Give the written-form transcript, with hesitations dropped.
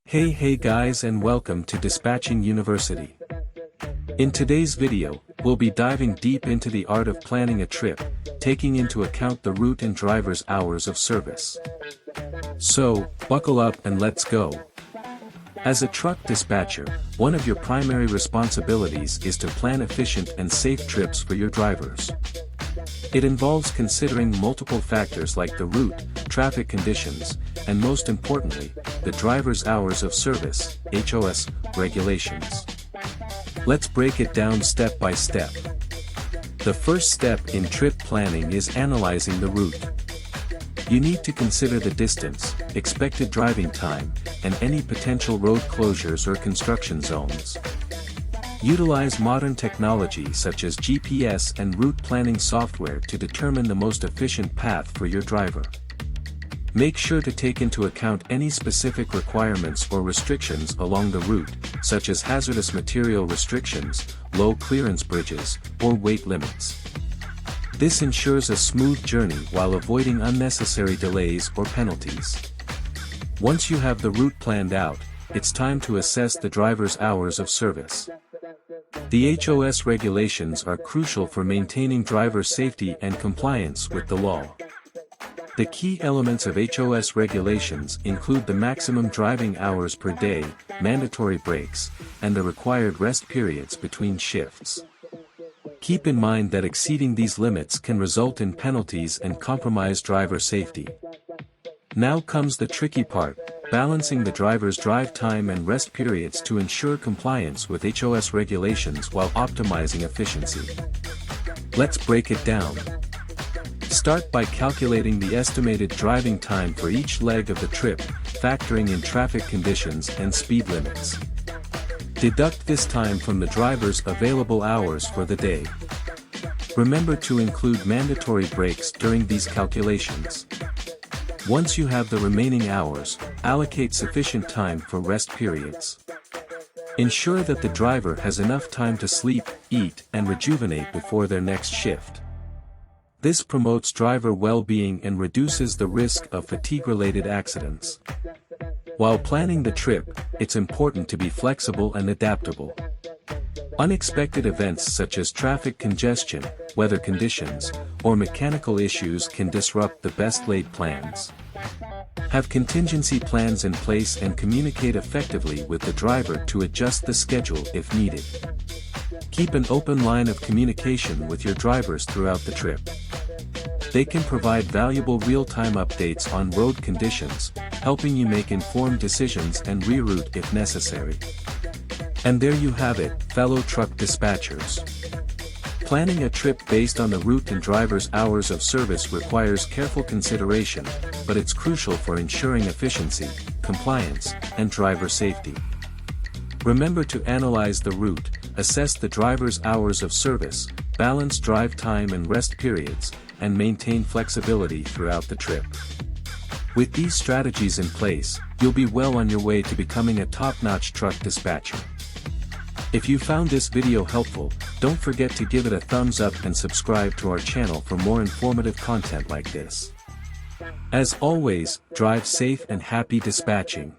Hey guys, and welcome to Dispatching University. In today's video, we'll be diving deep into the art of planning a trip, taking into account the route and driver's hours of service. So, buckle up and let's go. As a truck dispatcher, one of your primary responsibilities is to plan efficient and safe trips for your drivers. It involves considering multiple factors like the route, traffic conditions, and most importantly, the driver's hours of service, HOS, regulations. Let's break it down step by step. The first step in trip planning is analyzing the route. You need to consider the distance, expected driving time, and any potential road closures or construction zones. Utilize modern technology such as GPS and route planning software to determine the most efficient path for your driver. Make sure to take into account any specific requirements or restrictions along the route, such as hazardous material restrictions, low clearance bridges, or weight limits. This ensures a smooth journey while avoiding unnecessary delays or penalties. Once you have the route planned out, it's time to assess the driver's hours of service. The HOS regulations are crucial for maintaining driver safety and compliance with the law. The key elements of HOS regulations include the maximum driving hours per day, mandatory breaks, and the required rest periods between shifts. Keep in mind that exceeding these limits can result in penalties and compromise driver safety. Now comes the tricky part, balancing the driver's drive time and rest periods to ensure compliance with HOS regulations while optimizing efficiency. Let's break it down. Start by calculating the estimated driving time for each leg of the trip, factoring in traffic conditions and speed limits. Deduct this time from the driver's available hours for the day. Remember to include mandatory breaks during these calculations. Once you have the remaining hours, allocate sufficient time for rest periods. Ensure that the driver has enough time to sleep, eat, and rejuvenate before their next shift. This promotes driver well-being and reduces the risk of fatigue-related accidents. While planning the trip, it's important to be flexible and adaptable. Unexpected events such as traffic congestion, weather conditions, or mechanical issues can disrupt the best-laid plans. Have contingency plans in place and communicate effectively with the driver to adjust the schedule if needed. Keep an open line of communication with your drivers throughout the trip. They can provide valuable real-time updates on road conditions, helping you make informed decisions and reroute if necessary. And there you have it, fellow truck dispatchers. Planning a trip based on the route and driver's hours of service requires careful consideration, but it's crucial for ensuring efficiency, compliance, and driver safety. Remember to analyze the route, assess the driver's hours of service, balance drive time and rest periods, and maintain flexibility throughout the trip. With these strategies in place, you'll be well on your way to becoming a top-notch truck dispatcher. If you found this video helpful, don't forget to give it a thumbs up and subscribe to our channel for more informative content like this. As always, drive safe and happy dispatching.